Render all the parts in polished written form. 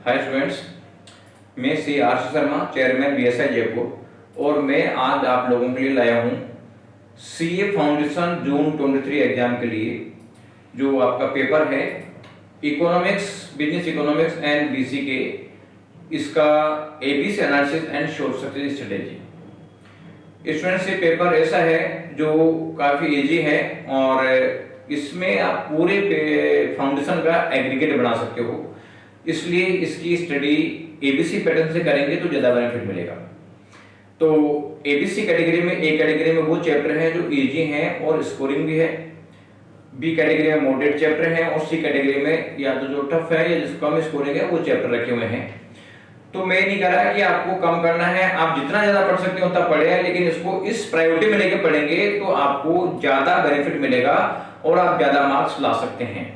हाय students, मैं C R Sharma, chairman BSI Jaipur, और मैं आज आप लोगों के लिए लाया हूँ सीए फाउंडेशन जून 23 एग्जाम के लिए जो आपका पेपर है economics, business economics and BC के, इसका ABC analysis and short circuit strategy. Students, ये पेपर ऐसा है जो काफ़ी इजी है और इसमें आप पूरे फाउंडेशन का एग्रीगेट बना सकते हो, इसलिए इसकी स्टडी एबीसी पैटर्न से करेंगे तो ज़्यादा बेनिफिट मिलेगा। तो एबीसी कैटेगरी में, ए कैटेगरी में वो चैप्टर हैं जो इजी हैं और स्कोरिंग भी है, बी कैटेगरी में मॉडरेट चैप्टर हैं और सी कैटेगरी में या तो जो टफ है या जिसको कम स्कोरिंग है वो चैप्टर रखे हुए हैं। तो मैं नहीं कह रहा कि आपको कम करना है, आप जितना ज़्यादा पढ़ सकते हो उतना पढ़े, लेकिन इसको इस प्रायोरिटी में लेकर पढ़ेंगे तो आपको ज़्यादा बेनिफिट मिलेगा और आप ज़्यादा मार्क्स ला सकते हैं।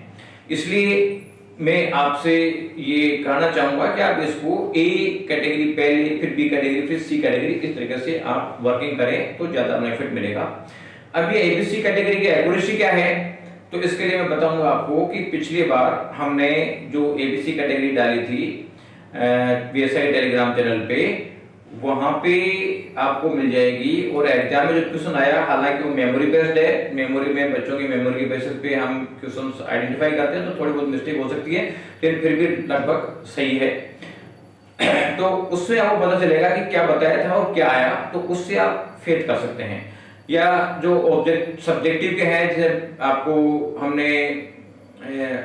इसलिए मैं आपसे ये कहना चाहूंगा कि आप इसको ए कैटेगरी पहले, फिर बी कैटेगरी, फिर सी कैटेगरी, इस तरीके से आप वर्किंग करें तो ज्यादा बेनिफिट मिलेगा। अब ये एबीसी कैटेगरी की एक्यूरेसी क्या है, तो इसके लिए मैं बताऊंगा आपको कि पिछली बार हमने जो एबीसी कैटेगरी डाली थी बीएसआई टेलीग्राम चैनल पे, वहां पे आपको मिल जाएगी। और एग्जाम में जो क्वेश्चन आया, हालांकि वो मेमोरी बेस्ड है, मेमोरी में बच्चों की मेमोरी के बेसिस पे हम क्वेश्चंस आइडेंटिफाई करते हैं, तो थोड़ी बहुत मिस्टेक हो सकती है, लेकिन फिर भी लगभग सही है। तो उससे आपको पता चलेगा कि क्या बताया था और क्या आया, तो उससे आप फेथ कर सकते हैं। या जो ऑब्जेक्ट सब्जेक्टिव के हैं, जैसे आपको हमने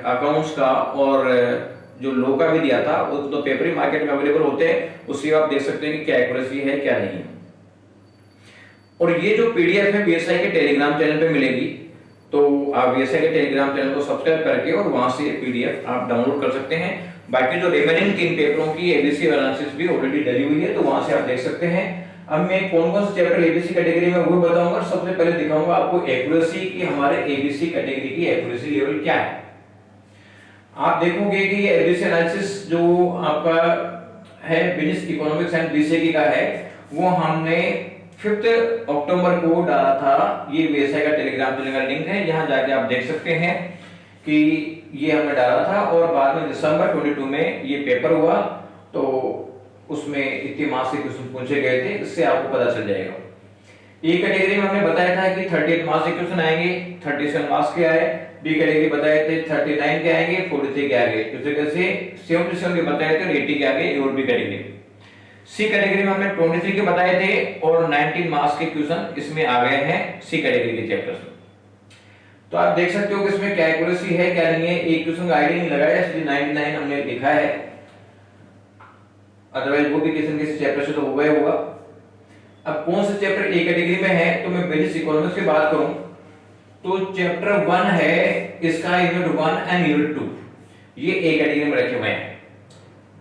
अकाउंट्स का और जो लो का भी दिया था, वो तो पेपर ही मार्केट में अवेलेबल होते हैं, उससे आप देख सकते हैं कि क्या एक्यूरेसी है क्या नहीं है। और ये जो पीडीएफ है बीएसआई के टेलीग्राम चैनल पे मिलेगी, तो आप बीएसआई के टेलीग्राम चैनल को सब्सक्राइब करके और वहां से पीडीएफ आप डाउनलोड कर सकते हैं। बाकी जो रिमेनिंग 3 पेपरों की एबीसी एनालिसिस भी ऑलरेडी डली हुई है, तो वहां से आप देख सकते हैं। अब मैं कौन कौन से चैप्टर एबीसी कैटेगरी में वो बताऊंगा। सबसे पहले दिखाऊंगा आपको एक्यूरेसी की, हमारे एबीसी कैटेगरी की एक्यूरेसी लेवल क्या है। आप देखोगे कि ये एबीसी एनालिसिस जो आपका है बिजनेस इकोनॉमिक्स एंड बीसीए का है, वो हमने 5 अक्टूबर को डाला था। ये बीएसआई का टेलीग्राम चैनल का लिंक है, यहाँ जाके आप देख सकते हैं कि ये हमने डाला था। और बाद में दिसंबर 22 में ये पेपर हुआ, तो उसमें इतने मार्क्स के क्वेश्चन पूछे गए थे, इससे आपको पता चल जाएगा। ए कैटेगरी में हमने बताया था कि 38 मार्क्स के क्वेश्चन आएंगे, 37 मार्क्स के आए। बी कैटेगरी बताए थे 39 के आएंगे, 43 के आएंगे, इस तरीके से 77 के बताए थे और 80 के आगे और बी कैटेगरी। सी कैटेगरी में हमने 23 के बताए थे और 19 मार्क्स के क्वेश्चन इसमें आ गए हैं सी कैटेगरी के चैप्टर्स में। तो आप देख सकते हो कि इसमें क्या एक्यूरेसी है क्या नहीं है। एक क्वेश्चन का आईडी नहीं लगाया, इसलिए 99 हमने लिखा है, अदरवाइज वो भी किसी न किसी चैप्टर से तो हो गया होगा। अब कौन सा चैप्टर ए कैटेगरी में है, तो मैं बिजनेस इकोनॉमिक्स की बात करूं तो चैप्टर 1 है इसका यूनिट 1 एंड यूनिट 2, ये ए कैटेगरी में रखे हुए हैं।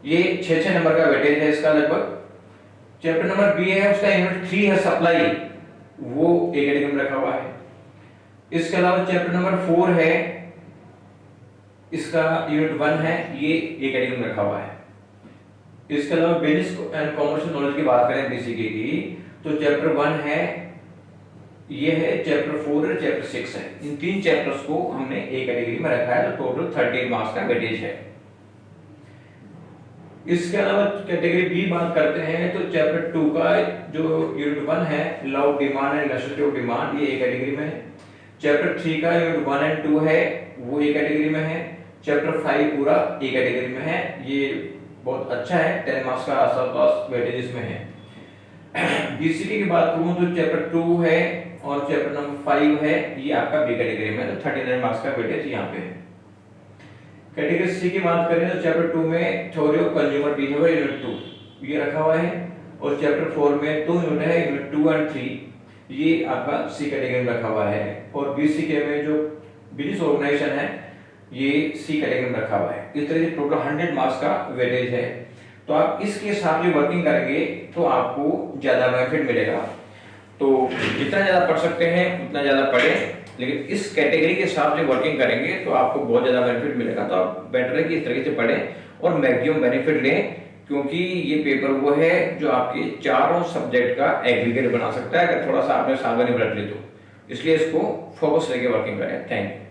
ये 6 नंबर का वेटेज है इसका लगभग। चैप्टर नंबर बी है, उसका यूनिट 3 है सप्लाई, वो ए कैटेगरी में रखा हुआ है। इसके अलावा चैप्टर नंबर 4 है, इसका यूनिट 1 है, ये ए कैटेगरी में रखा हुआ है। इसके अलावा बिजनेस एंड कॉमर्शियल नॉलेज की बात करें बीसीके की, तो चैप्टर 1 है, ये है चैप्टर 4 है, चैप्टर 6 है। इन 3 चैप्टर्स को हमने ए कैटेगरी में रखा है, तो टोटल 38 मार्क्स का वेटेज है। इसके अलावा कैटेगरी बी बात करते हैं, तो चैप्टर 2 का जो यूनिट 1 है, law of demand and elasticity of demand, ये ए कैटेगरी में है। चैप्टर 3 का यूनिट 1 एंड 2 है, वो ए कैटेगरी में है। चैप्टर 5 पूरा ए कैटेगरी में है, ये बहुत अच्छा है, 10 मार्क्स का आसपास वेटेज इसमें है। बीसीके की बात करूं तो चैप्टर 2 है और चैप्टर नंबर 5 है, ये आपका बी कैटेगरी में, तो 39 मार्क्स का वेटेज यहाँ पे है। कैटेगरी सी की बात करें तो चैप्टर 2 में theory of consumer behaviour unit 2 ये रखा हुआ है, और चैप्टर 4 में 2 यूनिट है, यूनिट 2 एंड 3, ये आपका सी कैटेगरी में रखा हुआ है। और बीसीके में जो बिजनेस ऑर्गेनाइजेशन है, ये सी कैटेगरी में रखा हुआ है। इस तरह से टोटल 100 मार्क्स का वेटेज है। तो आप इसके हिसाब से वर्किंग करेंगे तो आपको ज्यादा बेनिफिट मिलेगा। तो जितना ज्यादा पढ़ सकते हैं उतना ज्यादा पढ़ें, लेकिन इस कैटेगरी के हिसाब से वर्किंग करेंगे तो आपको बहुत ज्यादा बेनिफिट मिलेगा। तो आप बेटर है कि इस तरीके से पढ़ें और मैक्सिमम बेनिफिट लें, क्योंकि ये पेपर वो है जो आपके चारों सब्जेक्ट का एग्रीगेट बना सकता है, अगर थोड़ा सा आपने सावधानी बरत ली तो। इसलिए इसको फोकस लेके वर्किंग करें। Thank you.